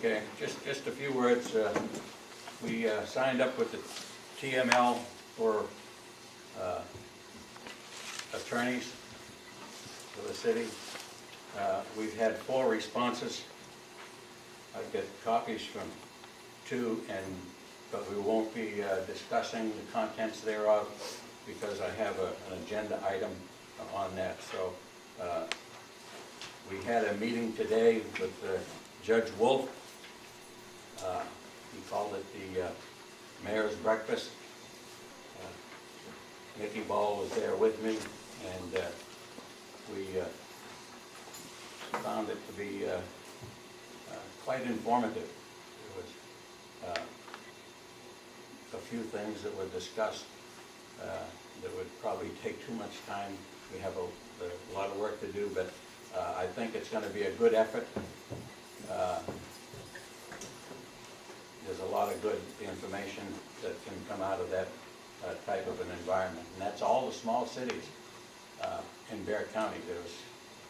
Okay, just a few words. We signed up with the TML for attorneys for the city. We've had 4 responses. I've got copies from 2, but we won't be discussing the contents thereof because I have an agenda item on that. So we had a meeting today with Judge Wolf. He called it the Mayor's Breakfast. Mickey Ball was there with me, and we found it to be quite informative. There was a few things that were discussed that would probably take too much time. We have a lot of work to do, but I think it's going to be a good effort. There's a lot of good information that can come out of that type of an environment. And that's all the small cities in Bear County. There's,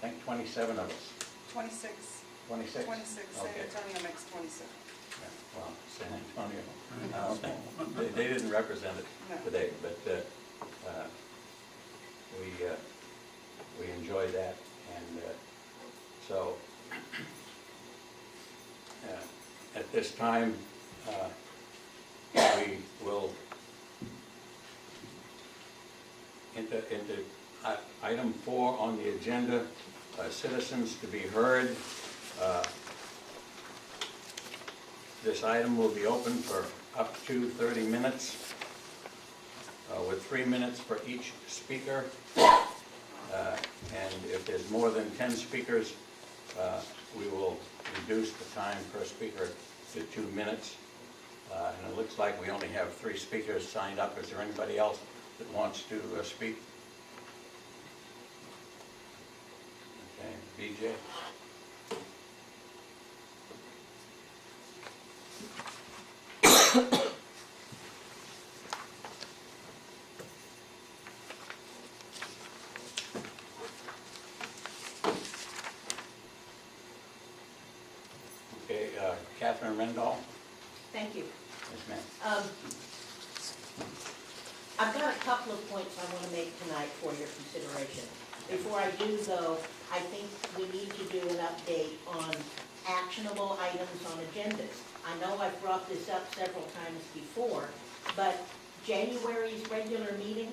I think, 27 of us. 26. 26? 26. Okay. San Antonio makes 27. Yeah, well, San Antonio, I don't think, they didn't represent it today, but we enjoy that. And so at this time, we will into item 4 on the agenda, citizens to be heard. This item will be open for up to 30 minutes, with 3 minutes for each speaker. And if there's more than 10 speakers, we will reduce the time per speaker to 2 minutes. And it looks like we only have 3 speakers signed up. Is there anybody else that wants to speak? Okay, BJ? Okay, Catherine Rendall? Thank you. Yes, ma'am. I've got a couple of points I want to make tonight for your consideration. Before I do, though, I think we need to do an update on actionable items on agendas. I know I've brought this up several times before, but January's regular meeting,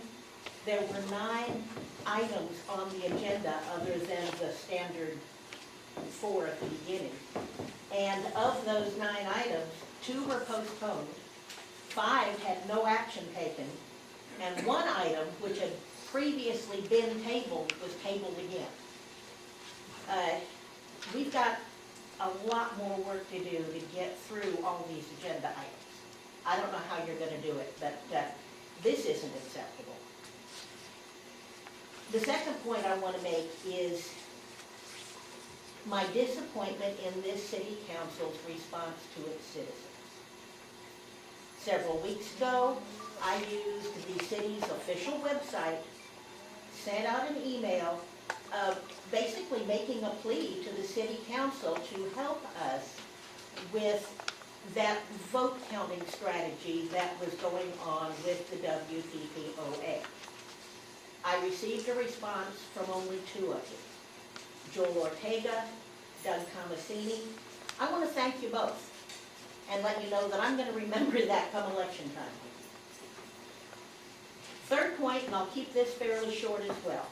there were 9 items on the agenda other than the standard 4 at the beginning. And of those 9 items, 2 were postponed, 5 had no action taken, and 1 item, which had previously been tabled, was tabled again. We've got a lot more work to do to get through all these agenda items. I don't know how you're going to do it, but this isn't acceptable. The second point I want to make is my disappointment in this city council's response to its citizens. Several weeks ago, I used the city's official website, sent out an email basically making a plea to the city council to help us with that vote counting strategy that was going on with the WPPOA. I received a response from only 2 of you, Joel Ortega, Doug Tomasini. I want to thank you both and let you know that I'm going to remember that come election time. Third point, and I'll keep this fairly short as well,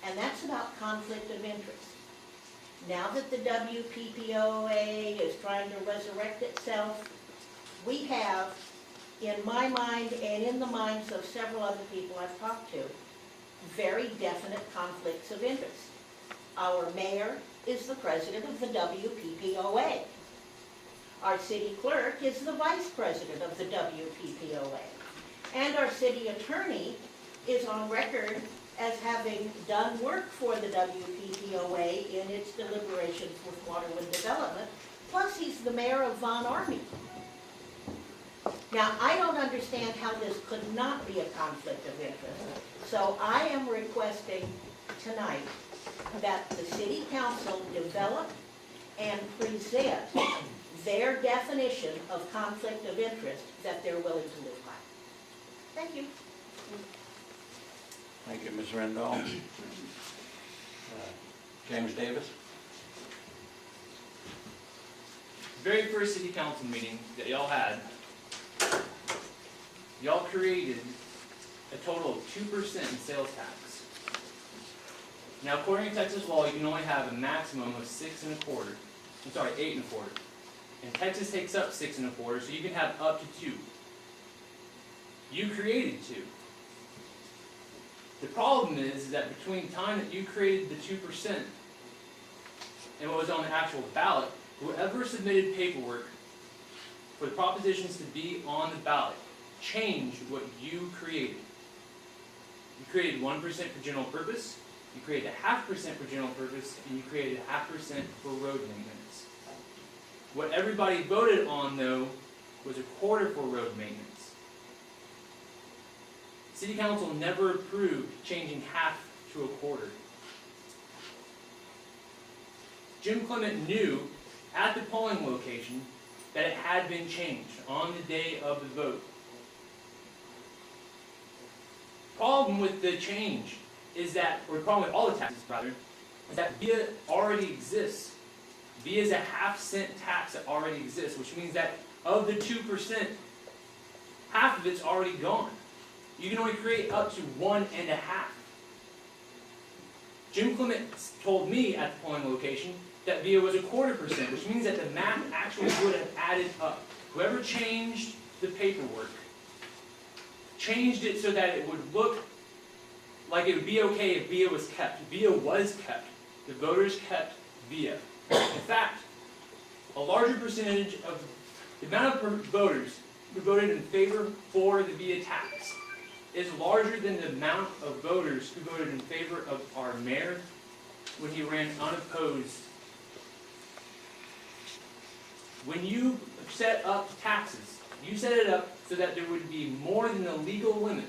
and that's about conflict of interest. Now that the WPPOA is trying to resurrect itself, we have, in my mind and in the minds of several other people I've talked to, very definite conflicts of interest. Our mayor is the president of the WPPOA. Our city clerk is the vice president of the WPPOA. And our city attorney is on record as having done work for the WPPOA in its deliberations with Waterwood Development. Plus, he's the mayor of Von Ormy. Now, I don't understand how this could not be a conflict of interest. So I am requesting tonight that the city council develop and present their definition of conflict of interest that they're willing to live by. Thank you. Thank you, Ms. Rendall. James Davis? Very first city council meeting that y'all had, y'all created a total of 2% in sales tax. Now, according to Texas law, you can only have a maximum of 8 1/4. And Texas takes up 6 1/4, so you can have up to 2. You created 2. The problem is that between the time that you created the 2% and what was on the actual ballot, whoever submitted paperwork for the propositions to be on the ballot changed what you created. You created 1% for general purpose, you created 0.5% for general purpose, and you created 0.5% for road maintenance. What everybody voted on, though, was 1/4 for road maintenance. City Council never approved changing 1/2 to 1/4. Jim Clement knew at the polling location that it had been changed on the day of the vote. Problem with the change is that, or the problem with all the taxes rather, is that VIA already exists. VIA is a 1/2 cent tax that already exists, which means that of the 2%, 1/2 of it's already gone. You can only create up to 1 1/2. Jim Clement told me at the polling location that VIA was 1/4%, which means that the math actually would have added up. Whoever changed the paperwork changed it so that it would look like it would be okay if VIA was kept. VIA was kept. The voters kept VIA. In fact, a larger percentage of the amount of voters who voted in favor for the VIA tax is larger than the amount of voters who voted in favor of our mayor when he ran unopposed. When you set up taxes, you set it up so that there would be more than the legal limit.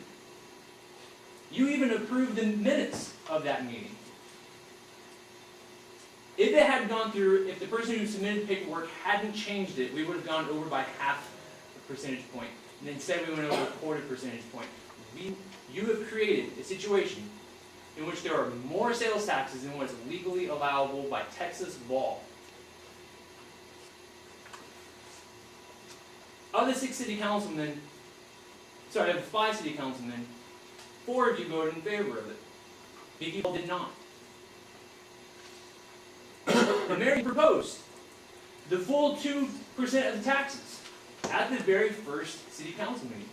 You even approved the minutes of that meeting. If it had gone through, if the person who submitted the paperwork hadn't changed it, we would have gone over by 1/2 percentage point. And instead we went over 1/4 percentage point. You have created a situation in which there are more sales taxes than what's legally allowable by Texas law. Of the 6 city councilmen, sorry, of the 5 city councilmen, 4 of you voted in favor of it. Vicky did not. The mayor proposed the full 2% of the taxes at the very first city council meeting.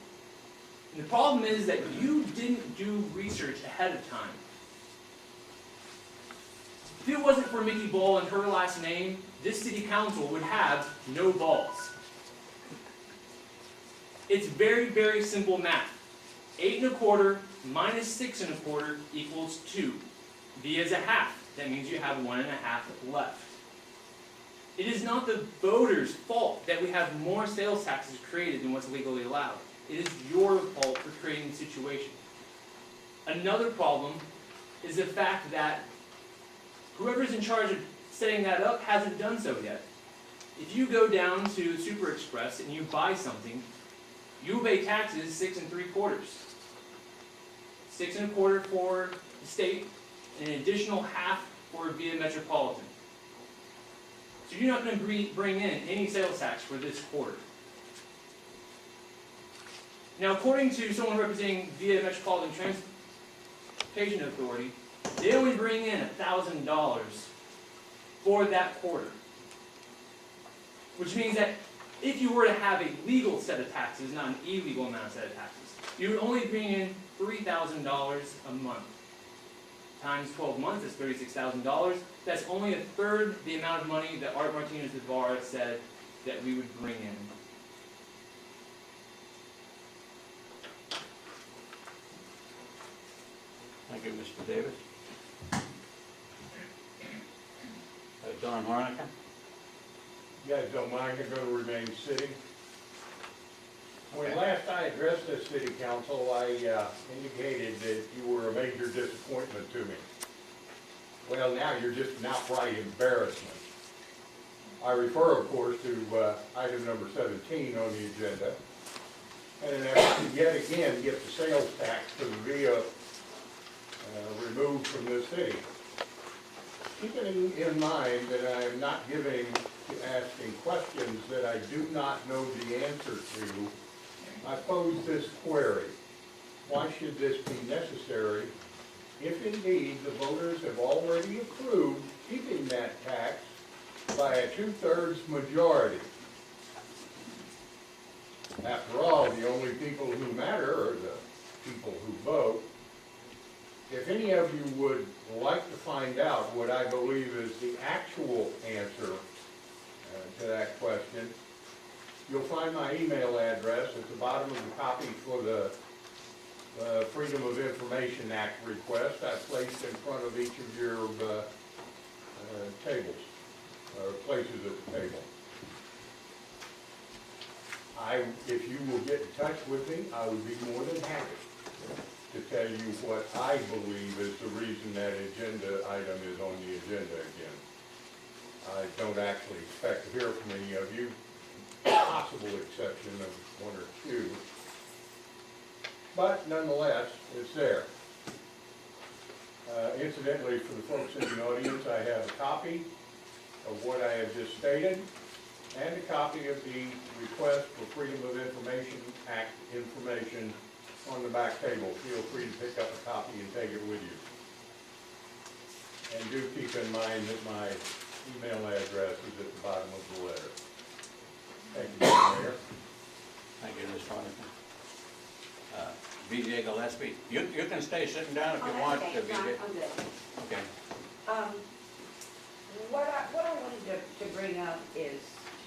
And the problem is that you didn't do research ahead of time. If it wasn't for Mickey Ball and her last name, this city council would have no balls. It's very, very simple math. 8 1/4 minus 6 1/4 equals 2. VIA is 1/2. That means you have 1 1/2 left. It is not the voters' fault that we have more sales taxes created than what's legally allowed. It is your fault for creating the situation. Another problem is the fact that whoever's in charge of setting that up hasn't done so yet. If you go down to Super Express and you buy something, you pay taxes 6 3/4. 6 1/4 for the state, and an additional 1/2 for VIA Metropolitan. So you're not going to bring in any sales tax for this quarter. Now, according to someone representing VIA Metropolitan Transportation Authority, they only bring in $1,000 for that quarter. Which means that if you were to have a legal set of taxes, not an illegal amount set of taxes, you would only bring in $3,000 a month. Times 12 months, that's $36,000. That's only 1/3 the amount of money that Art Martinez-Navarro said that we would bring in. Thank you, Mr. Davis. Don Harnica? You guys don't mind, I'm going to remain sitting. When last I addressed this city council, I indicated that you were a major disappointment to me. Well, now you're just an outright embarrassment. I refer, of course, to item number 17 on the agenda. And an effort to yet again get the sales tax for the VIA removed from this city. Keeping in mind that I am not asking questions that I do not know the answer to, I pose this query. Why should this be necessary if indeed the voters have already approved keeping that tax by a 2/3 majority? After all, the only people who matter are the people who vote. If any of you would like to find out what I believe is the actual answer to that question, you'll find my email address at the bottom of the copy for the Freedom of Information Act request I placed in front of each of your tables, or places at the table. If you will get in touch with me, I would be more than happy to tell you what I believe is the reason that agenda item is on the agenda again. I don't actually expect to hear from any of you, possible exception of one or two. But nonetheless, it's there. Incidentally, for the folks in the audience, I have a copy of what I have just stated and a copy of the request for Freedom of Information Act information on the back table. Feel free to pick up a copy and take it with you. And do keep in mind that my email address is at the bottom of the letter. Thank you, Mr. Mayor. Thank you, Ms. Farrington. BJ Gillespie, you can stay sitting down if you want to, BJ. I'm good. Okay. What I wanted to bring up is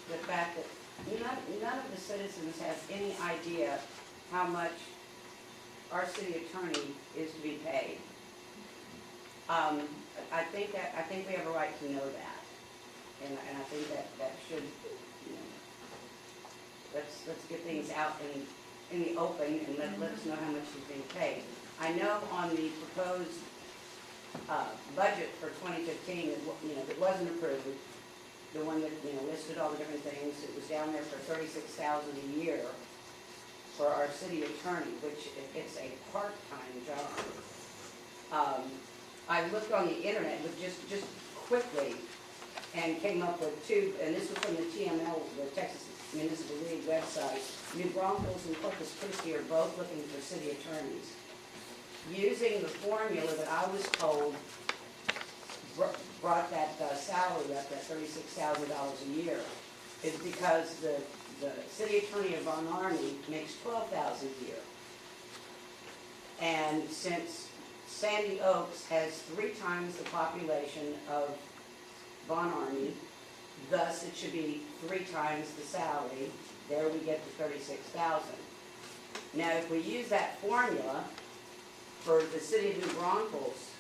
the fact that none of the citizens have any idea how much our city attorney is to be paid. I think we have a right to know that, and I think that should, let's get things out in the open and let us know how much is being paid. I know on the proposed budget for 2015, that wasn't approved, the one that listed all the different things, it was down there for $36,000 a year for our city attorney, which it's a part-time job. I looked on the internet just quickly and came up with two, and this was from the TML, the Texas Municipal League website. New Braunfels and Corpus Christi are both looking for city attorneys. Using the formula that I was told brought that salary up, that $36,000 a year, is because the city attorney of Von Army makes $12,000 a year. And since Sandy Oaks has 3 times the population of Von Army, thus it should be 3 times the salary. There we get to $36,000. Now, if we use that formula for the city of New Braunfels,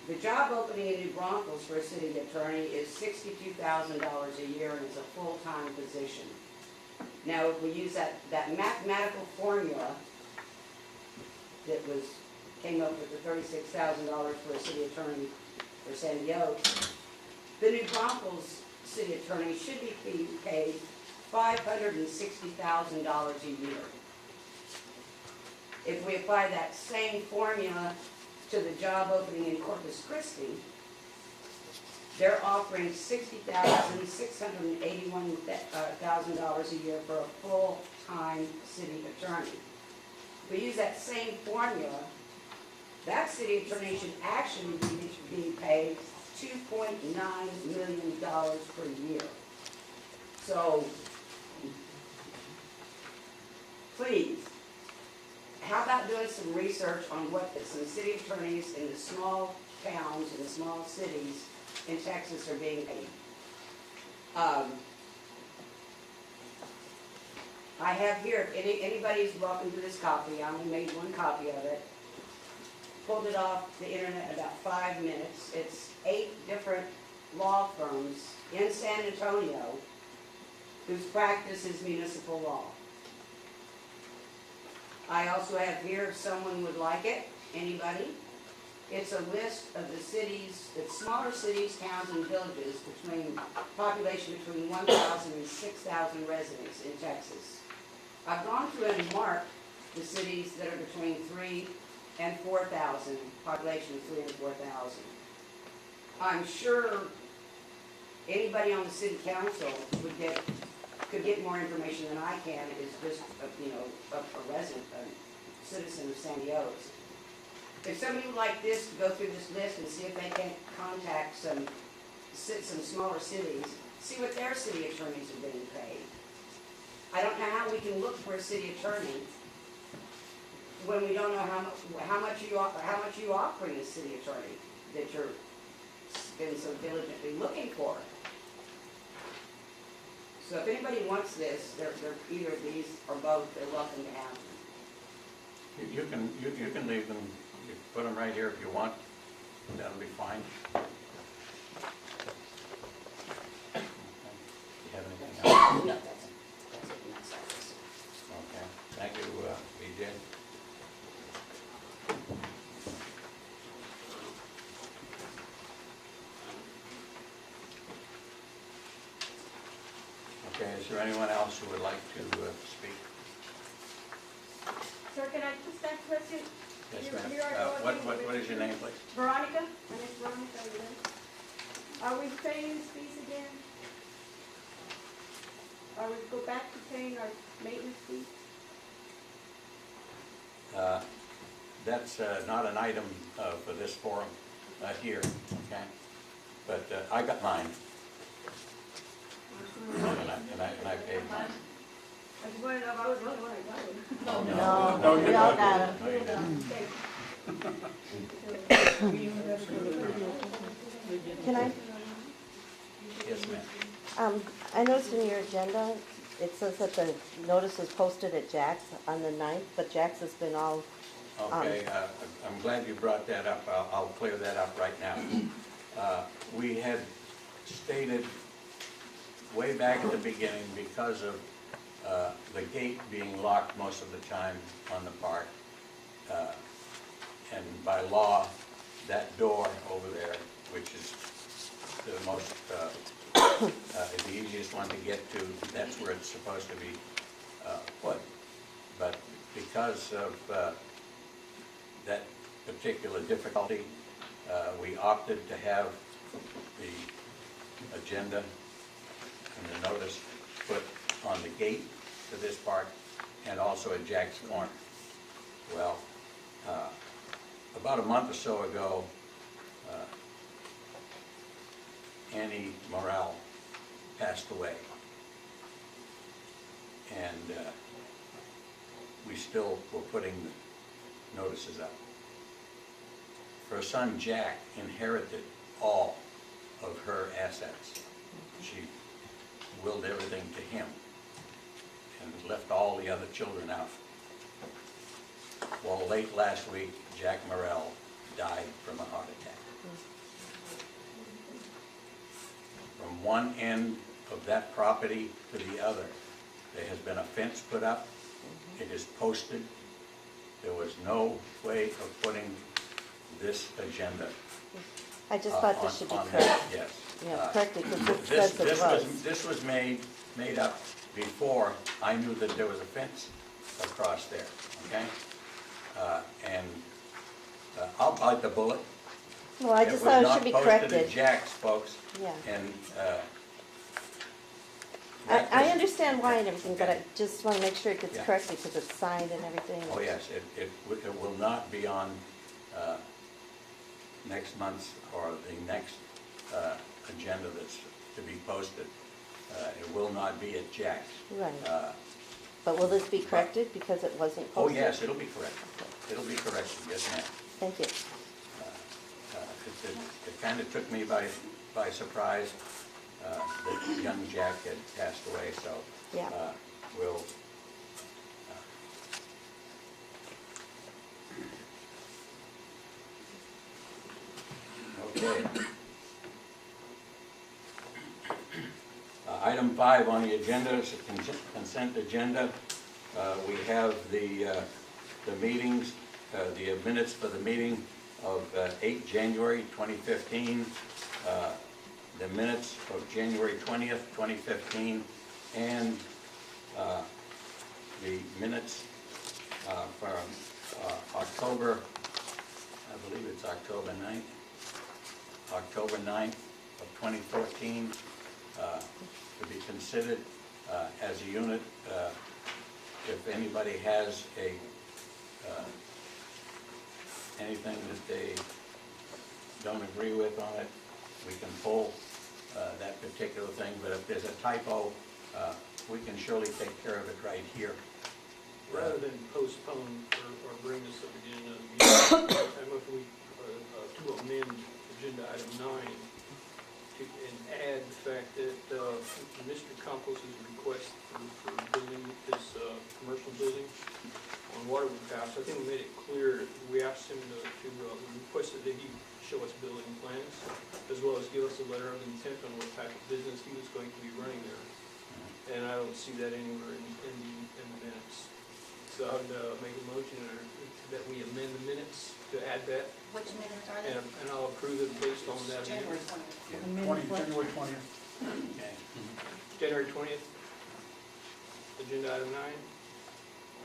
the job opening in New Braunfels for a city attorney is $62,000 a year, and it's a full-time position. Now, if we use that mathematical formula that came up with the $36,000 for a city attorney for Sandy Oaks, the New Braunfels city attorney should be paid $560,000 a year. If we apply that same formula to the job opening in Corpus Christi, they're offering $60,681,000 a year for a full-time city attorney. If we use that same formula, that city attorney should actually be paid $2.9 million per year. So, please, how about doing some research on what some city attorneys in the small towns and the small cities in Texas are being paid? I have here, if anybody's welcome to this copy, I only made 1 copy of it. Pulled it off the internet in about 5 minutes. It's 8 different law firms in San Antonio whose practice is municipal law. I also have here, if someone would like it, anybody, It's a list of the cities, it's smaller cities, towns, and villages between, population between 1,000 and 6,000 residents in Texas. I've gone through and marked the cities that are between 3 and 4,000, population of 3 and 4,000. I'm sure anybody on the city council could get more information than I can, is just, a resident, a citizen of Sandy Oaks. If somebody would like this, to go through this list and see if they can contact some smaller cities, see what their city attorneys are being paid. I don't know how we can look for a city attorney when we don't know how much you offer a city attorney that you're been so diligently looking for. So if anybody wants this, they're either of these or both, they're welcome to have them. You can leave them, you put them right here if you want, that'll be fine. Do you have anything else? No, that's it. Okay, thank you, BJ. Okay, is there anyone else who would like to speak? Sir, can I just ask a question? Yes, You are ma'am. going What is your name, please? Veronica, my name's Veronica, are you there? Are we paying these fees again? Are we go back to paying our maintenance fees? That's not an item for this forum here, okay? But I got mine, and I paid mine. I just wanted to know if I was the only one I got it. No, we all got them. No, you didn't. Okay. Can I, Yes, ma'am. I noticed in your agenda, it says that the notice was posted at Jack's on the 9th, but Jack's has been all, Okay, I'm glad you brought that up. I'll clear that up right now. We had stated way back at the beginning, because of the gate being locked most of the time on the park, and by law, that door over there, which is the most, the easiest one to get to, that's where it's supposed to be put. But because of that particular difficulty, we opted to have the agenda and the notice put on the gate to this park and also at Jack's Corner. Well, about a month or so ago, Annie Morrell passed away. And we still were putting the notices up. Her son Jack inherited all of her assets. She willed everything to him and left all the other children out. Well, late last week, Jack Morrell died from a heart attack. From one end of that property to the other, there has been a fence put up. It is posted. There was no way of putting this agenda. I just thought this should be on correct. that, yes. Yeah, correctly, because it This says it was. this was made up before I knew that there was a fence across there, okay? I'll bite the bullet. Well, I just thought it should be was not posted corrected. at Jack's, folks, Yeah. and I understand why and everything, but I just want to make sure it gets Yeah. corrected because it's signed and everything. Oh, yes, it will not be on next month's or the next agenda that's to be posted. It will not be at Jack's. Right. Uh, But will this be corrected because it wasn't Oh, posted? yes, it'll be corrected. It'll be corrected, yes, ma'am. Thank you. It kind of took me by surprise that young Jack had passed away, so Yeah. we'll, okay. Item 5 on the agenda is a consent agenda. We have the meetings, the minutes for the meeting of 8 January 2015, the minutes of January 20th, 2015, and the minutes from October, I believe it's October 9th of 2014, to be considered as a unit. If anybody has anything that they don't agree with on it, we can pull that particular thing, but if there's a typo, we can surely take care of it right here. Rather than postpone or bring this up again, I move we, to amend agenda item 9 and add the fact that Mr. Campos' request for building this commercial building on Waterwood House, I think we made it clear, we asked him to requested that he show us building plans, as well as give us a letter of intent on what type of business he was going to be running there. And I don't see that anywhere in the minutes. So I'd make a motion that we amend the minutes to add that, Which minutes are they? and I'll approve it based on that January amendment. 20th. January 20th. Okay. January 20th, agenda item 9,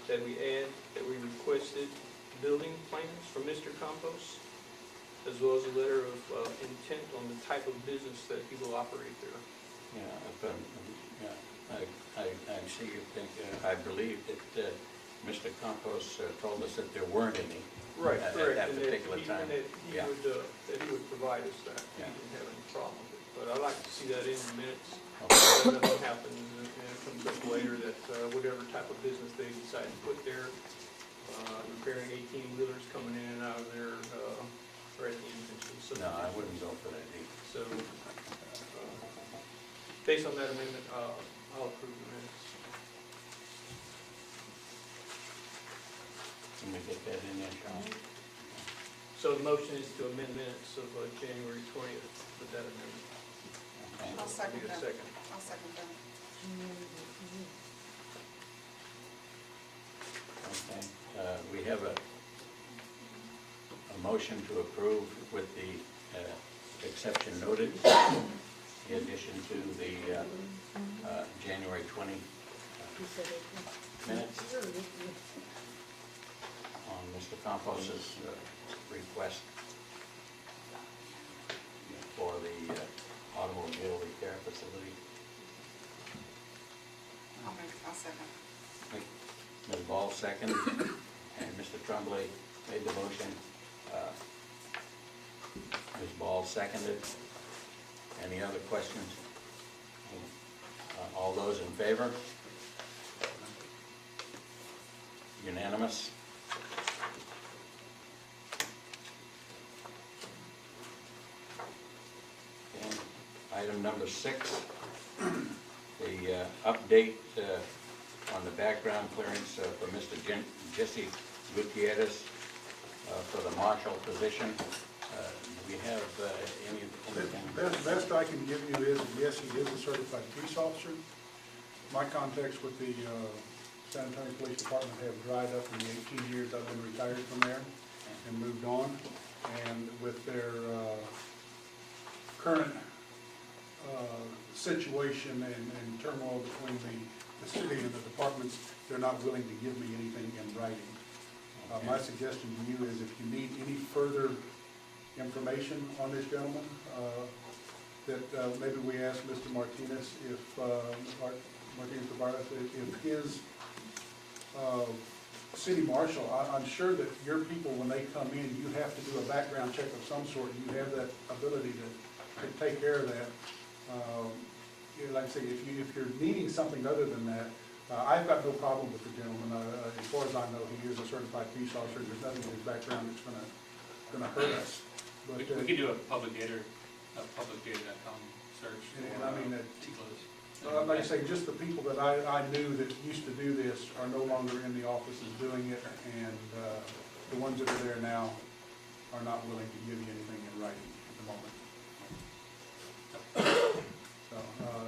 that we add, that we requested building plans from Mr. Campos, as well as a letter of intent on the type of business that he will operate there. I see you think, I believe that Mr. Campos told us that there weren't any at Correct. that And particular time. And Yeah. that he would provide us that. He Yeah. didn't have any problem with it. But I'd like to see that in the minutes. Okay. So nothing happens and it comes up later that whatever type of business they decide to put there, repairing 18-wheelers coming in and out of there, or at the entrance. No, I wouldn't go for that either. So, based on that amendment, I'll approve the minutes. Can we get that in there, Sean? So the motion is to amend minutes of January 20th with that amendment. Okay. I'll second Need a that. second. I'll second that. Okay. We have a motion to approve with the exception noted, in addition to the January 20 minutes on Mr. Campos's request for the automobile repair facility. I'll second. Ms. Ball second, and Mr. Tremblay made the motion. Ms. Ball seconded. Any other questions? All those in favor? Unanimous? Okay. Item number 6, the update on the background clearance for Mr. Jesse Gutierrez for the marshal position. Do we have anything? Best I can give you is, yes, he is a certified police officer. My contacts with the San Antonio Police Department have dried up in the 18 years I've been retired from there and moved on. And with their current situation and turmoil between the city and the departments, they're not willing to give me anything in writing. My suggestion to you is if you need any further information on this gentleman, that maybe we ask Mr. Martinez if, Martinez Tavares, if his city marshal, I'm sure that your people, when they come in, you have to do a background check of some sort. You have that ability to take care of that. Like I say, if you're needing something other than that, I've got no problem with the gentleman. As far as I know, he is a certified peace officer. There's nothing in his background that's gonna hurt us. But We could do a publicdata.com search. And I mean, T-close. like I say, just the people that I knew that used to do this are no longer in the offices doing it, and the ones that are there now are not willing to give you anything in writing at the moment. So,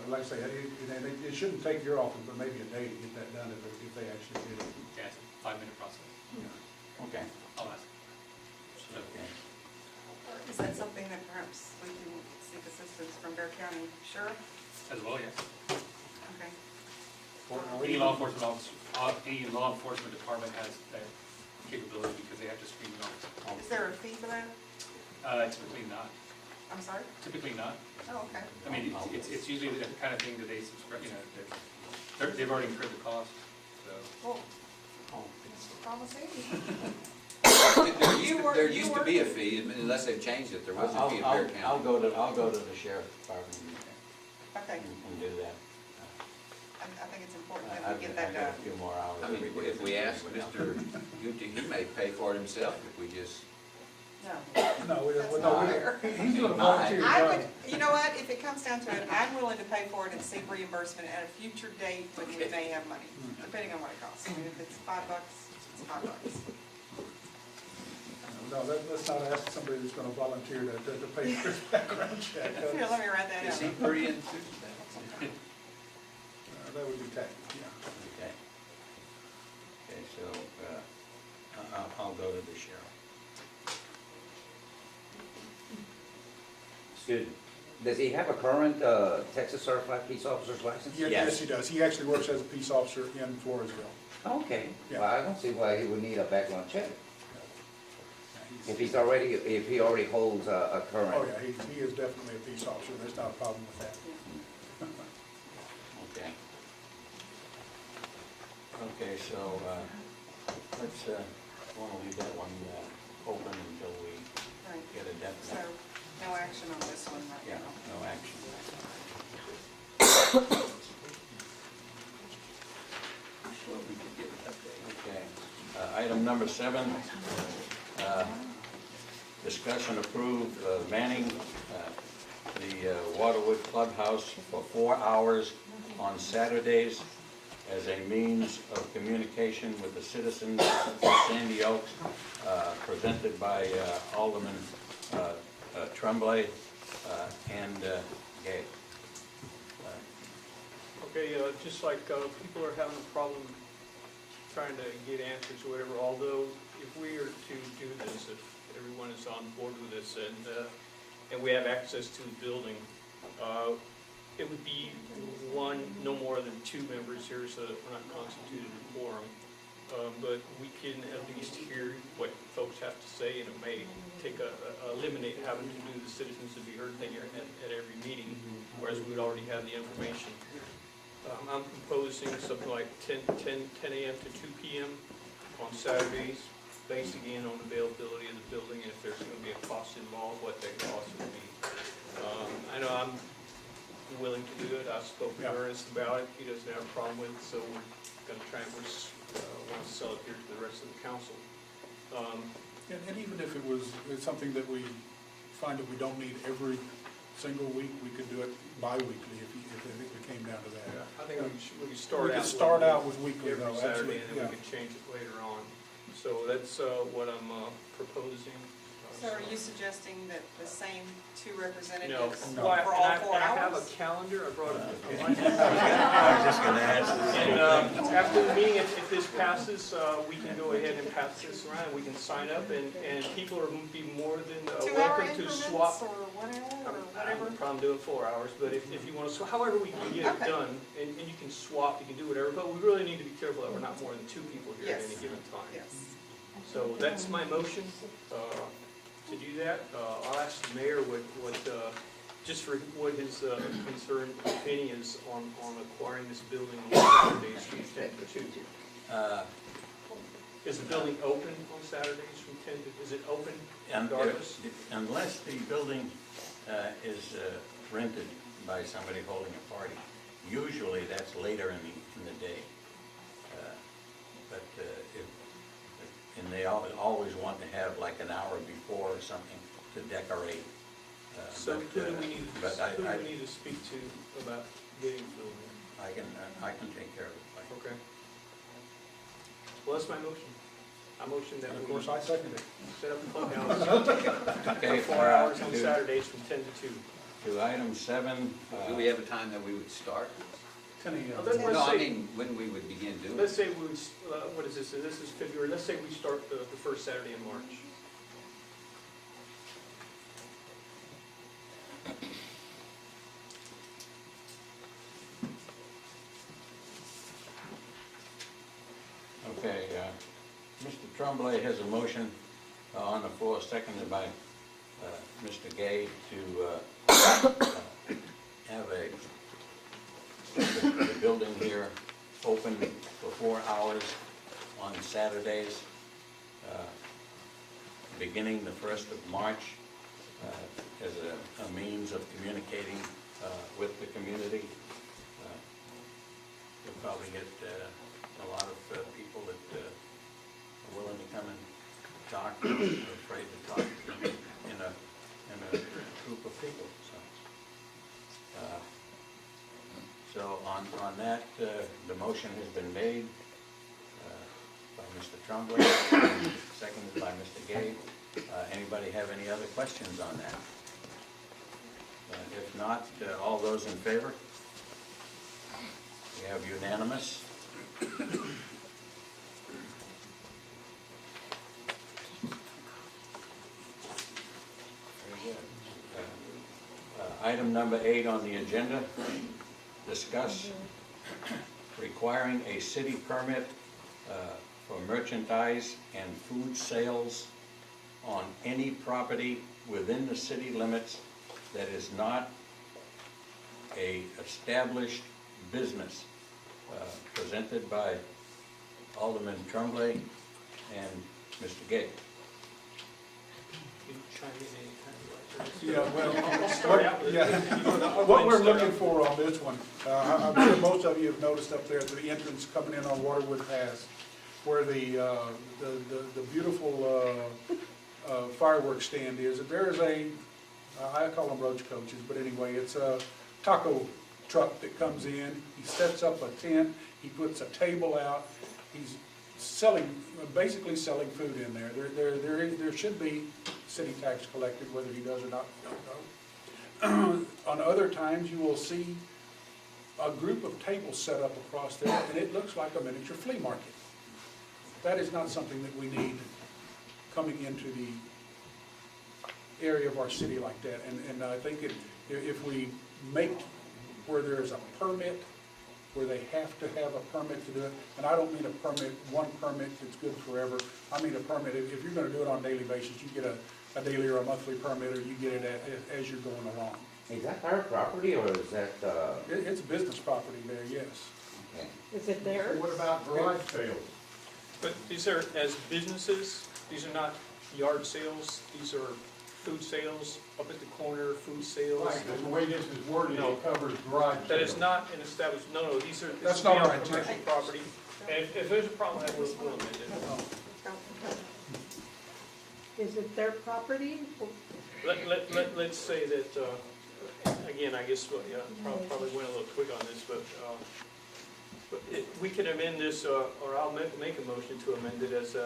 like I say, it shouldn't take your office, but maybe a day to get that done if they actually did it. Yeah, it's a 5-minute process. Okay. I'll ask. So, Okay. that's from Bear County Sheriff? As well, yes. Okay. Any law enforcement officer, any law enforcement department has that capability because they have to screen all. Is there a fee for that? Typically not. I'm sorry? Typically not. Oh, okay. I mean, it's usually the kind of thing that they subscribe, they've already incurred the cost, so. Well, promising. There used to be a fee, unless they've changed it, there was a fee in Bear County. I'll go to the sheriff's department Okay, and do that. I think it's important that I've we get got that a done. few more hours. I mean, every day. if we ask Mr. Guti, he may pay for it himself if we just, No. No, That's no, not fair. he's gonna volunteer. I to would, run. you know what, if it comes down to it, I'm willing to pay for it and seek reimbursement at a future date when we may have money, depending on what it costs. I mean, if it's $5, it's $5. No, let's not ask somebody who's gonna volunteer to pay for his background check. Here, let me write that is he down. pretty enthused? That would be tacky, yeah. Okay. Okay, so, I'll go to the sheriff. Excuse me. Does he have a current Texas Certified Peace Officer's license? Yes, he does. He actually works as a peace officer in Floresville. Okay. Yeah. Well, I don't see why he would need a background check. Yeah, If he already holds a current. Oh, yeah, he is definitely a peace officer. There's not a problem with that. Okay. Okay, so, let's, wanna leave that one, open until we Right. get a So, definite, no action on this one right yeah, now. no action. Well, we could give an update. Okay, item number 7, discuss and approve manning the Waterwood Clubhouse for 4 hours on Saturdays as a means of communication with the citizens of Sandy Oaks, presented by Alderman Tremblay and Gay. Okay, just like people are having a problem trying to get answers or whatever, although if we are to do this, if everyone is on board with this and we have access to the building, it would be one, no more than 2 members here, so that we're not constituted a quorum. But we can at least hear what folks have to say, and it may eliminate having to do the citizens to be heard thing at every meeting, whereas we would already have the information. I'm proposing something like 10 a.m. to 2 p.m. on Saturdays, based again on availability of the building, and if there's going to be a cost involved, what that cost would be. I know I'm willing to do it. I spoke with Ernest about it. He doesn't have a problem with it, so we're going to try and want to sell it here to the rest of the council. And even if it's something that we find that we don't need every single week, we could do it bi-weekly if it came down to that. I think we could start We out. could start out with weekly every though, Saturday, absolutely, and then yeah. we could change it later on. So that's what I'm proposing. So are you suggesting that the same 2 No, representatives for well, all and 4 I have a hours? calendar, I brought it. I was just gonna ask. And after the meeting, if this passes, we can go ahead and pass this around, we can sign up, and people are be more than 2-hour welcome to increments swap. or 1 hour or I have whatever? no problem doing 4 hours, but if you want to, however we can get it Okay. done, and you can swap, you can do whatever, but we really need to be careful that we're not more than 2 people here at Yes. any given time. Yes. So that's my motion, to do that. I'll ask the mayor just for what his concern, opinion is on acquiring this building on Saturdays from 10 to 2. Is the building open on Saturdays from 10 to, is it open regardless? Unless the building is rented by somebody holding a party, usually that's later in the day. But and they always want to have like an hour before or something to decorate. So who do we need I to speak to about getting the building? I can take care of it. Okay. Well, that's my motion. I motion that And of we course, I second it. set up a clubhouse Okay, for 4 hours on Saturdays from 10 to 2. To item 7. Do we have a time that we would start? 10 a.m. Let's No, I say- mean, when we would begin doing it. Let's say we, what is this? This is February. Let's say we start the first Saturday in March. Tremblay has a motion on the floor, seconded by Mr. Gay, to have the building here open for 4 hours on Saturdays, beginning the 1st of March, as a means of communicating with the community. You'll probably get a lot of people that are willing to come and talk, or afraid to talk in a group of people. So on that, the motion has been made by Mr. Tremblay, seconded by Mr. Gay. Anybody have any other questions on that? If not, all those in favor? We have unanimous. Very good. Item number 8 on the agenda, discuss requiring a city permit for merchandise and food sales on any property within the city limits that is not a established business, presented by Alderman Tremblay and Mr. Gay. You can chime in anytime. Yeah, well, I'll start out with it. what we're looking for on this one, I'm sure most of you have noticed up there at the entrance coming in on Waterwood Pass, where the beautiful fireworks stand is. There is I call them roach coaches, but anyway, it's a taco truck that comes in. He sets up a tent, he puts a table out, he's basically selling food in there. There should be city tax collected, whether he does or not, we don't know. On other times, you will see a group of tables set up across there, and it looks like a miniature flea market. That is not something that we need coming into the area of our city like that. And I think if we make where there is a permit, where they have to have a permit to do it, and I don't mean a permit, one permit that's good forever. I mean a permit, if you're gonna do it on a daily basis, you get a daily or a monthly permit, or you get it as you're going along. Is that our property or is that, It's business property there, yes. okay. Is it theirs? What about garage sales? But these are, as businesses, these are not yard sales, these are food sales, up at the corner, food sales. Right, but the way this is worded, No. it covers garage sales. That is not an established, no, these are, this That's is not beyond our commercial intent. property. And if there's a problem, we'll amend it. Is it their property? Let's say that, again, I guess, yeah, probably went a little quick on this, but we can amend this, or I'll make a motion to amend it as,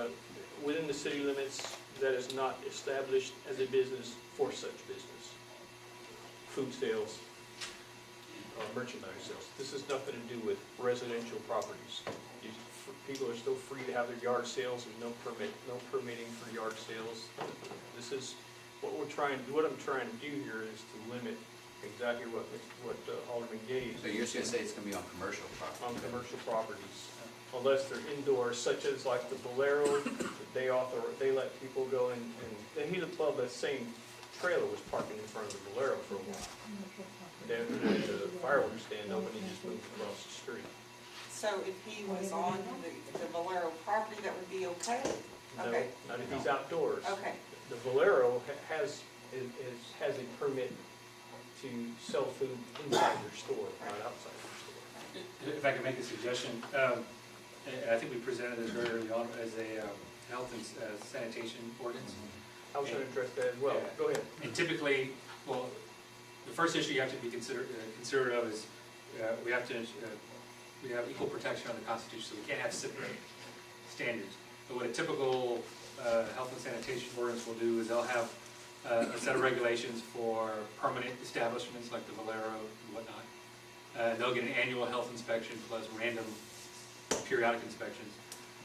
within the city limits that is not established as a business for such business. Food sales, merchandise sales. This has nothing to do with residential properties. People are still free to have their yard sales. There's no permitting for yard sales. This is what I'm trying to do here is to limit exactly what Alderman Gay So you're just gonna say it's gonna be on commercial property? on commercial properties, unless they're indoors, such as like the Bolero. They let people go in, and the same trailer was parking in front of the Bolero for a while. Then the fireworks stand open, he just moved across the street. So if he was on the Valero property, that would be okay? No, Okay. not if he's outdoors. Okay. The Valero has a permit to sell food inside their store, not outside their store. If I could make a suggestion, I think we presented this very early on as a health and sanitation ordinance. I was going to address that as well. Yeah. Go ahead. And typically, well, the first issue you have to be considerate of is we have equal protection under the Constitution, so we can't have separate standards. But what a typical health and sanitation ordinance will do is they'll have a set of regulations for permanent establishments like the Valero and whatnot. They'll get an annual health inspection plus random periodic inspections.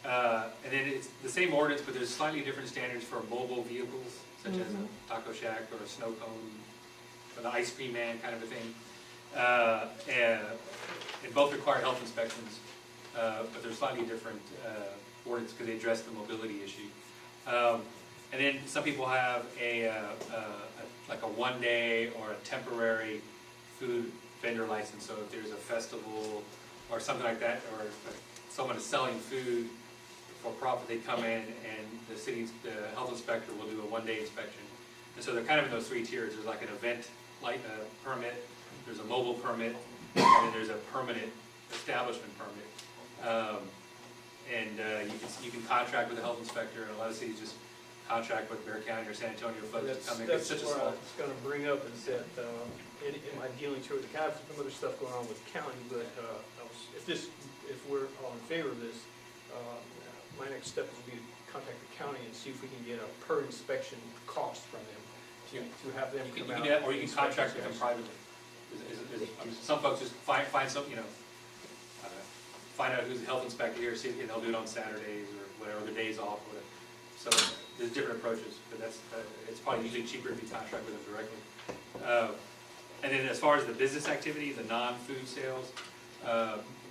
And then it's the same ordinance, but there's slightly different standards for mobile vehicles, such as a taco shack or a snow cone, or the ice cream man kind of a thing. And both require health inspections, but there's slightly different ordinance because they address the mobility issue. And then some people have like a 1 day or a temporary food vendor license. So if there's a festival or something like that, or if someone is selling food for profit, they come in and the health inspector will do a 1 day inspection. And so they're kind of in those three tiers. There's like an event permit, there's a mobile permit, and then there's a permanent establishment permit. You can contract with the health inspector, and a lot of cities just contract with Bear County or San Antonio folks to come in. It's such a what I small. was gonna bring up is that, in my dealings here with the county, some other stuff going on with the county, but, if we're all in favor of this, my next step is to be to contact the county and see if we can get a per inspection cost from them, to have them You come can out. do that, or you can and inspect contract with these them guys. privately. Some folks just find some, I don't know, find out who's the health inspector here, see, and they'll do it on Saturdays or whatever, their days off, or whatever. So there's different approaches, but it's probably usually cheaper if you contract with them directly. And then as far as the business activity, the non-food sales,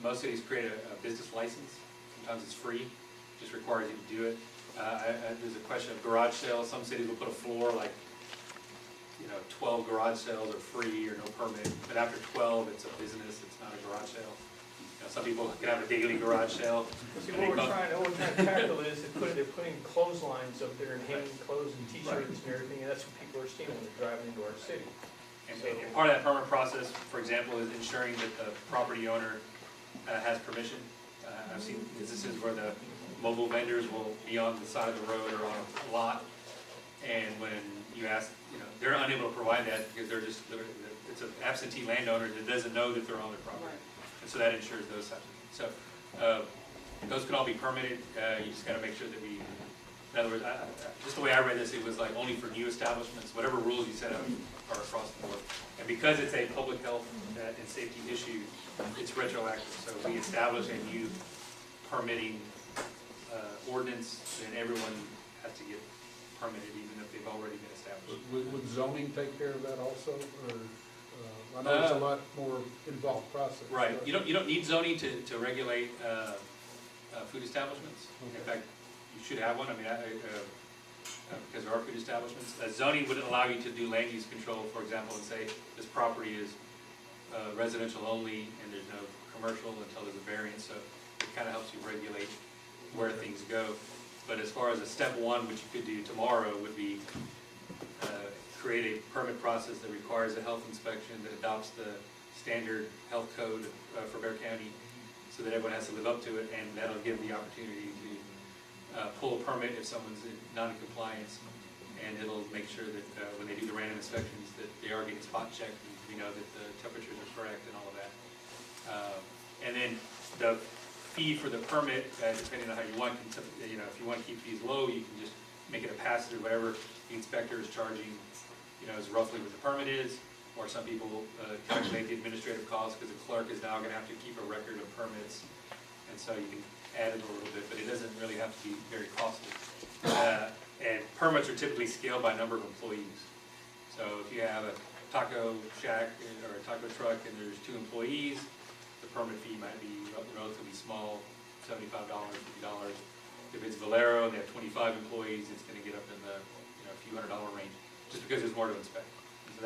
most cities create a business license. Sometimes it's free, just requires you to do it. There's a question of garage sales. Some cities will put a floor like, 12 garage sales are free or no permit, but after 12, it's a business, it's not a garage sale. Some people can have a daily garage sale. See, what we're trying to tackle is, they're putting clotheslines up there and hanging clothes and t-shirts and everything, and that's what people are seeing when they're driving into our city. And part of that permit process, for example, is ensuring that the property owner has permission. I've seen instances where the mobile vendors will be on the side of the road or on a lot, and when you ask, they're unable to provide that because it's an absentee landowner that doesn't know that they're on their property. And so that ensures those types of things. So those can all be permitted. You just got to make sure that in other words, just the way I read this, it was like only for new establishments. Whatever rules you set up are across the board. And because it's a public health and safety issue, it's retroactive. So if we establish a new permitting ordinance, then everyone has to get permitted, even if they've already been established. Would zoning take care of that also, or, I know it's a lot more involved process. Right. You don't need zoning to regulate food establishments. In fact, you should have one. I mean, because there are food establishments. Zoning would allow you to do land use control, for example, and say this property is residential only and there's no commercial until there's a variance. So it kind of helps you regulate where things go. But as far as a step one, which you could do tomorrow, would be create a permit process that requires a health inspection that adopts the standard health code for Bear County, so that everyone has to live up to it, and that'll give the opportunity to pull a permit if someone's in non-compliance, and it'll make sure that when they do the random inspections that they are getting spot checked, and we know that the temperatures are correct and all of that. And then the fee for the permit, depending on how you want, if you want to keep fees low, you can just make it a pass-through, whatever the inspector is charging, is roughly what the permit is. Or some people calculate the administrative costs because the clerk is now going to have to keep a record of permits, and so you can add it a little bit, but it doesn't really have to be very costly. And permits are typically scaled by number of employees. So if you have a taco shack or a taco truck and there's 2 employees, the permit fee might be relatively small, $75, $50. If it's Valero and they have 25 employees, it's going to get up in the few $100 range, just because there's more to inspect. And so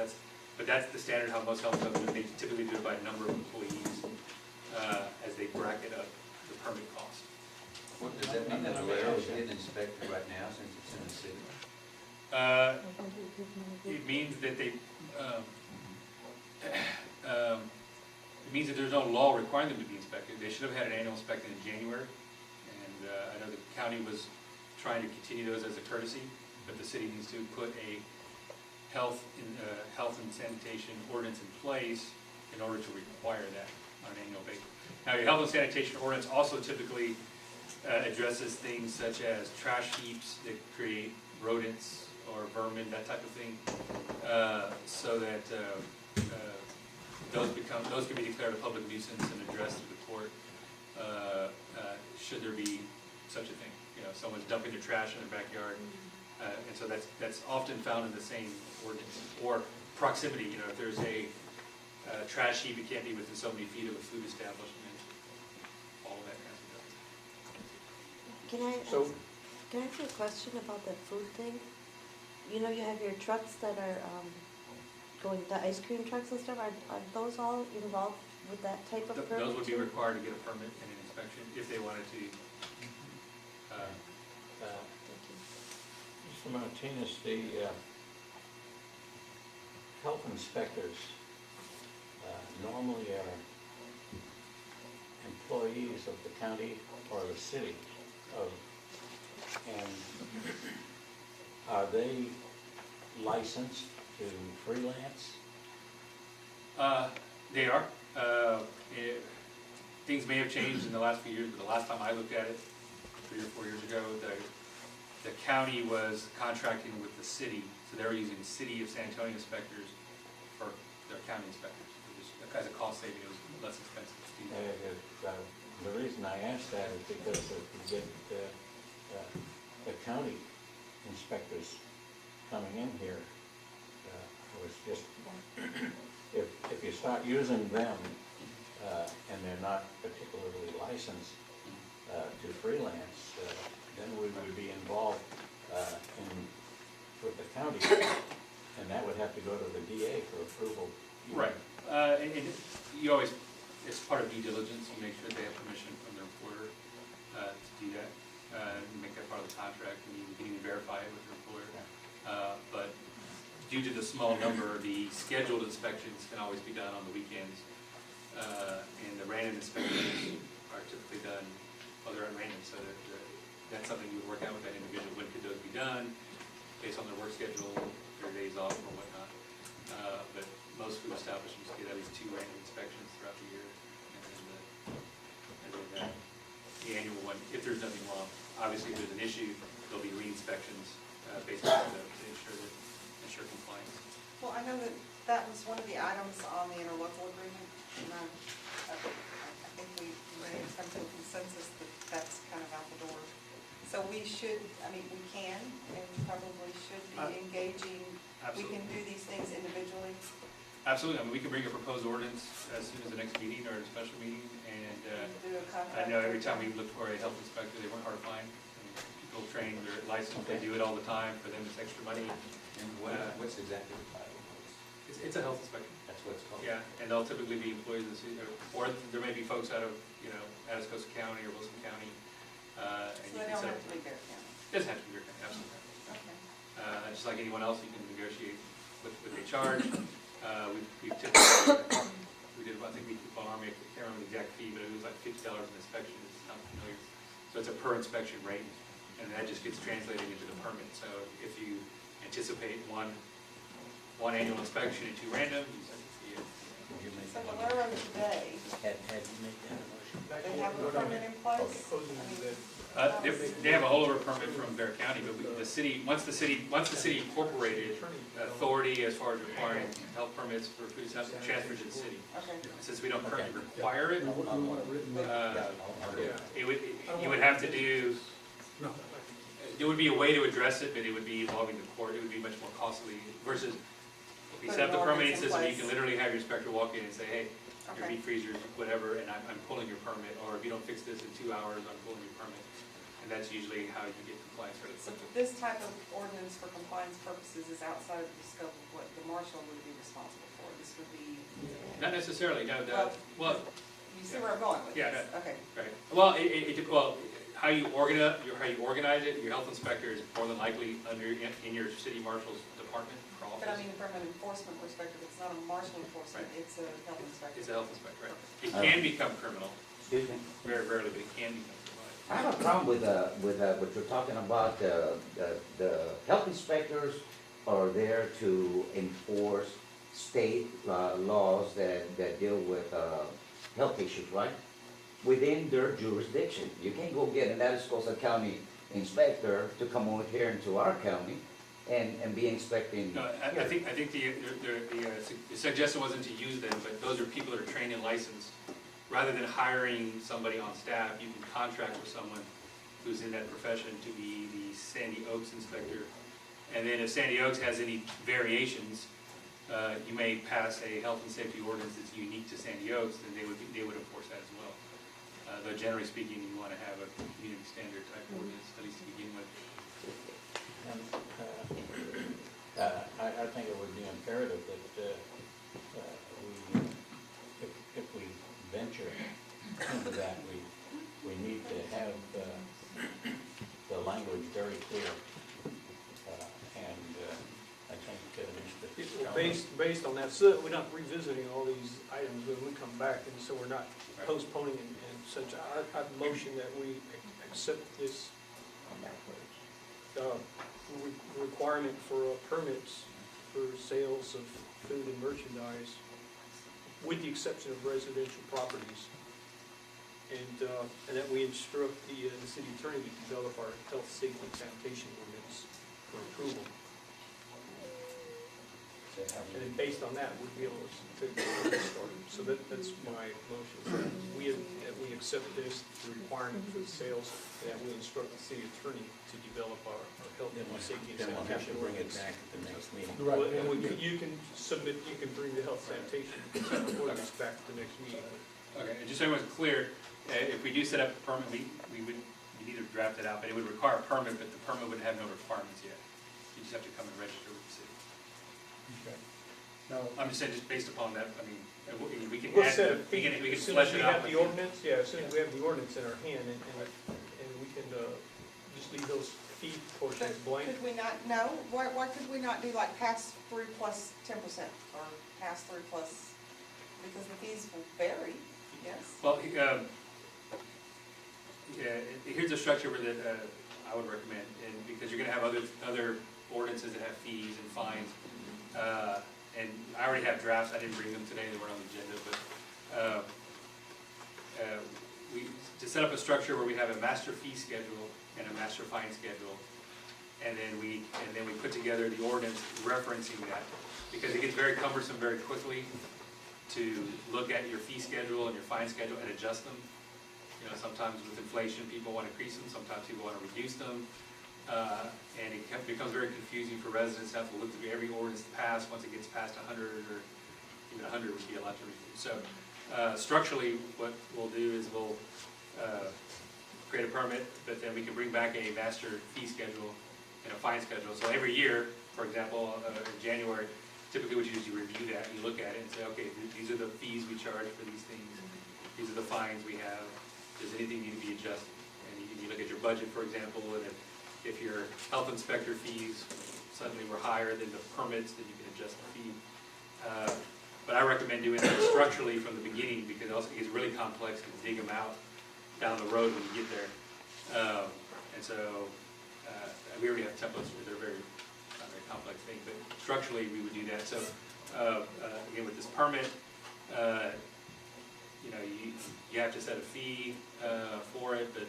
that's the standard how most health clubs do it. They typically do it by number of employees as they bracket up the permit cost. What does that mean that Valero is getting inspected right now since it's in the city? It means that they, it means that there's no law requiring them to be inspected. They should have had an annual inspection in January, and I know the county was trying to continue those as a courtesy, but the city needs to put a health and sanitation ordinance in place in order to require that on an annual basis. Now, your health and sanitation ordinance also typically addresses things such as trash heaps that create rodents or vermin, that type of thing, so that those can be declared a public nuisance and addressed through the court. Should there be such a thing, someone's dumping their trash in their backyard, and so that's often found in the same ordinance. Or proximity, if there's a trash heap, it can't be within so many feet of a food establishment. All of that kind of stuff. Can I, So, can I ask you a question about that food thing? You know, you have your trucks that are, going, the ice cream trucks and stuff, are those all involved with that type of permit? Those would be too? required to get a permit and an inspection if they wanted to. Thank you. Mr. Martinez, the health inspectors normally are employees of the county or the city of, and are they licensed to freelance? They are. Things may have changed in the last few years, but the last time I looked at it, 3 or 4 years ago, the county was contracting with the city, so they were using city of San Antonio inspectors for their county inspectors. As a cost saving, it was less expensive to do that. The reason I ask that is because if you get the county inspectors coming in here, it was just, if you start using them, and they're not particularly licensed to freelance, then we would be involved with the county, and that would have to go to the DA for approval. Right. And you always, it's part of due diligence, you make sure they have permission from their employer to do that. You make that part of the contract, and you can even verify it with your employer. But due to the small number, the scheduled inspections can always be done on the weekends. And the random inspections are typically done, well, they're at random, so that's something you would work out with that individual. When could those be done, based on their work schedule, their days off or whatnot. But most food establishments get at least 2 random inspections throughout the year. And then the annual one, if there's nothing wrong. Obviously, if there's an issue, there'll be re-inspections based on to ensure compliance. Well, I know that that was one of the items on the interlocal agreement, and I think we ready to come to a consensus that that's kind of out the door. So we should, I mean, we can and probably should be engaging, we can do these things individually. Absolutely. I mean, we can bring a proposed ordinance as soon as the next meeting or a special meeting, and Do a I contract. know every time we look for a health inspector, they weren't hard to find. I mean, people trained, they're licensed, they do it all the time. For them, it's extra money. And what's exactly the title? It's a health inspection. That's what it's called? Yeah, and they'll typically be employees of the city, or there may be folks out of, Atascosa County or Wilson County. And So you they can don't set have up, to be Bear County. it doesn't have to be your county, absolutely. Okay. Just like anyone else, you can negotiate what they charge. We typically, we did, I think we did on Army, I can't remember the exact fee, but it was like $50 an inspection, it's not familiar. So it's a per inspection rate, and that just gets translated into the permit. So if you anticipate one annual inspection and 2 random, you set the fee. Would you make So that the motion? railroad today, Had you made that a motion? they have a permit in place? I mean, They have a holdover permit from Bear County, but the city, once the city incorporated authority as far as requiring health permits for food establishments, transferred to the city. Okay. Since we don't currently require it, you would have to do, there would be a way to address it, but it would be involving the court, it would be much more costly versus if you set up the permitting system, you can literally have your inspector walk in and say, hey, your Okay. meat freezers, whatever, and I'm pulling your permit, or if you don't fix this in 2 hours, I'm pulling your permit. And that's usually how you get compliance for So it. this type of ordinance for compliance purposes is outside of the scope of what the marshal would be responsible for. This would be, Not necessarily, no, well, you see where I'm going with Yeah, this? Okay. right. Well, how you organize it, your health inspector is more than likely in your city marshal's department or office. But I mean, from an enforcement perspective, it's not a marshal enforcement, Right. it's a health inspector. It's a health inspector, right? It can become criminal, Excuse me? very rarely, but it can become criminal. I have a problem with what you're talking about. The health inspectors are there to enforce state laws that deal with health issues, right? Within their jurisdiction. You can't go get an Atascosa County inspector to come over here into our county and be inspecting. No, I think the suggestion wasn't to use them, but those are people that are trained and licensed. Rather than hiring somebody on staff, you can contract with someone who's in that profession to be the Sandy Oaks inspector. And then if Sandy Oaks has any variations, you may pass a health and safety ordinance that's unique to Sandy Oaks, then they would enforce that as well. Though generally speaking, you want to have a community standard type ordinance, at least to begin with. And, I think it would be imperative that if we venture into that, we need to have the language very clear. I think Mr. Well, based on that, so that we're not revisiting all these items when we come back, and so we're not postponing and such, I'd motion that we accept this requirement for permits for sales of food and merchandise, with the exception of residential properties. And that we instruct the city attorney to develop our health, safety, and sanitation ordinance for approval. And then based on that, we'd be able to get started. So that's my motion. That we accept this, the requirement for the sales, and that we instruct the city attorney to develop our health and safety and Then we'll have to sanitation bring it ordinance. back at the next meeting. Right. Well, and you can submit, you can bring the health sanitation ordinance back to the next meeting. Okay, and just so everyone's clear, if we do set up a permit, we would, you need to draft it out, but it would require a permit, but the permit wouldn't have no requirements yet. You just have to come and register with the city. Okay. Now, I'm just saying, just based upon that, I mean, we can We'll add, set a we fee, can as soon flesh as we it out. have the ordinance, yeah, as soon as we have the ordinance in our hand, and we can just leave those fee portions blank. Could we not, no, why could we not do like pass through plus 10% or pass through plus, because the fees will vary, yes? Well, here's a structure that I would recommend, and because you're gonna have other ordinances that have fees and fines. And I already have drafts, I didn't bring them today, they weren't on the agenda, but to set up a structure where we have a master fee schedule and a master fine schedule, and then we put together the ordinance referencing that, because it gets very cumbersome very quickly to look at your fee schedule and your fine schedule and adjust them. You know, sometimes with inflation, people want to increase them, sometimes people want to reduce them. And it becomes very confusing for residents to have to look through every ordinance passed. Once it gets past 100, or even 100 would be a lot to review. So structurally, what we'll do is we'll create a permit, but then we can bring back a master fee schedule and a fine schedule. So every year, for example, in January, typically what you do is you review that, you look at it and say, okay, these are the fees we charge for these things. These are the fines we have. Does anything need to be adjusted? And you look at your budget, for example, and if your health inspector fees suddenly were higher than the permits, then you can adjust the fee. But I recommend doing that structurally from the beginning, because it also gets really complex to dig them out down the road when you get there. And so we already have templates where they're not very complex things, but structurally we would do that. So again, with this permit, you know, you have to set a fee for it, but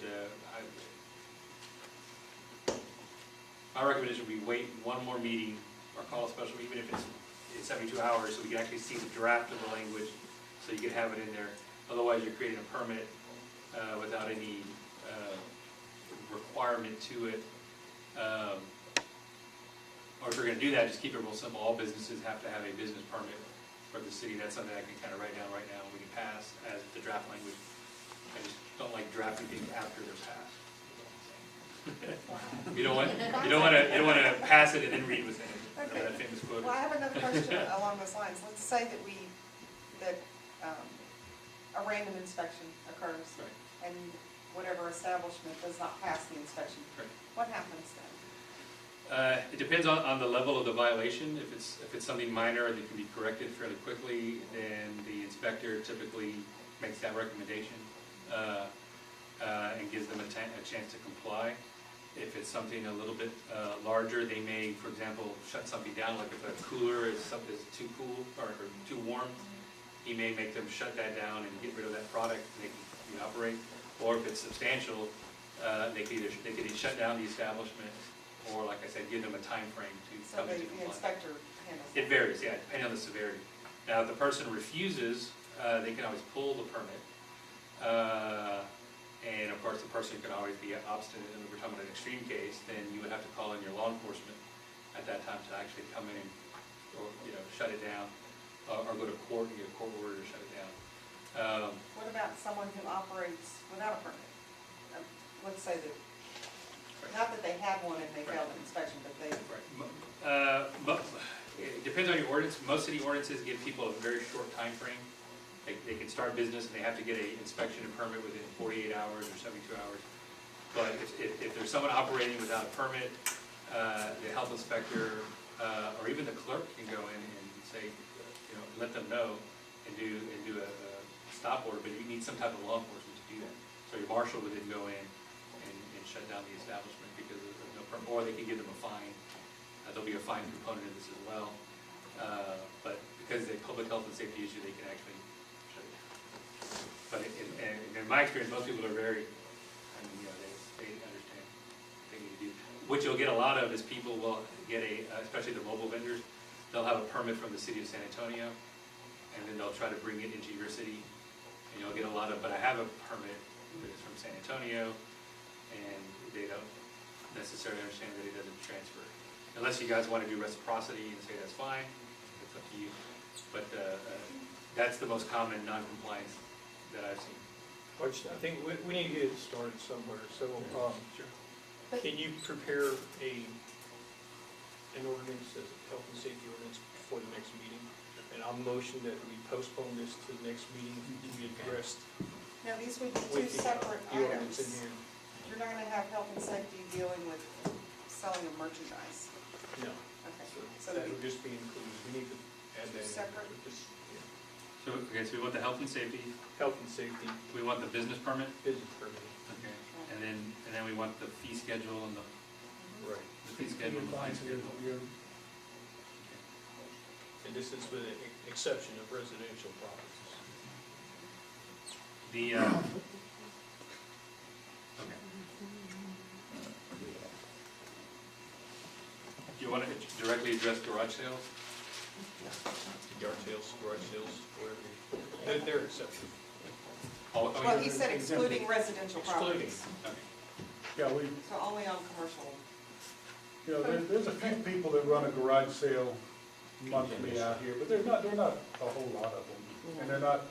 my recommendation would be wait one more meeting or call a special, even if it's 72 hours, so we can actually see the draft of the language, so you can have it in there. Otherwise, you're creating a permit without any requirement to it. Or if you're going to do that, just keep it real simple. All businesses have to have a business permit for the city. That's something I can kind of write down right now, and we can pass as the draft language. I just don't like drafting things after they're passed. You don't want to pass it and then read what's in it. Okay. That famous quote. Well, I have another question along those lines. Let's say that a random inspection occurs, Right. and whatever establishment does not pass the inspection. Right. What happens then? It depends on the level of the violation. If it's something minor that can be corrected fairly quickly, then the inspector typically makes that recommendation and gives them a chance to comply. If it's something a little bit larger, they may, for example, shut something down. Like if a cooler is too cool or too warm, he may make them shut that down and get rid of that product and they can operate. Or if it's substantial, they could either shut down the establishment, or, like I said, give them a time frame to So come the into compliance. inspector handles It that? varies, yeah, depending on the severity. Now, if the person refuses, they can always pull the permit. And of course, the person could always be obstinate, and if we're talking about an extreme case, then you would have to call in your law enforcement at that time to actually come in and, or, shut it down, or go to court and get a court order to shut it down. What about someone who operates without a permit? Let's say that, not that they had one and they failed an inspection, but they, But it depends on your ordinance. Most city ordinances give people a very short time frame. They can start business and they have to get an inspection and permit within 48 hours or 72 hours. But if there's someone operating without a permit, the health inspector, or even the clerk can go in and say, let them know and do a stop order, but you need some type of law enforcement to do that. So your marshal would then go in and shut down the establishment because of no permit, or they can give them a fine. There'll be a fine component of this as well. But because it's a public health and safety issue, they can actually shut it down. But in my experience, most people are very, they understand what they need to do. What you'll get a lot of is people will get especially the mobile vendors, they'll have a permit from the city of San Antonio, and then they'll try to bring it into your city, and you'll get a lot of, but I have a permit that is from San Antonio, and they don't necessarily understand that it doesn't transfer. Unless you guys want to do reciprocity and say that's fine, it's up to you. But that's the most common non-compliance that I've seen. Which I think we need to get it started somewhere, so, Sure. can you prepare an ordinance, a health and safety ordinance for the next meeting? And I'll motion that we postpone this to the next meeting to be addressed now, these would be two with separate the ordinance in items. hand. You're not gonna have health and safety dealing with selling of merchandise. No, Okay, so so that that'd would be just be included, we need to add that in. Separate? Just, yeah. So we want the health and safety, Health and safety, we want the business permit, business permit, okay, and then we want the fee schedule and the right. fee schedule and the fine schedule. And this is with the exception of residential properties. Okay. Do you want to directly address garage sales? Yard sales, garage sales, whatever, they're excepted. well, he said excluding residential properties, Okay. Yeah, we, so only on commercial. there's a few people that run a garage sale monthly out here, but they're not a whole lot of them. And they're not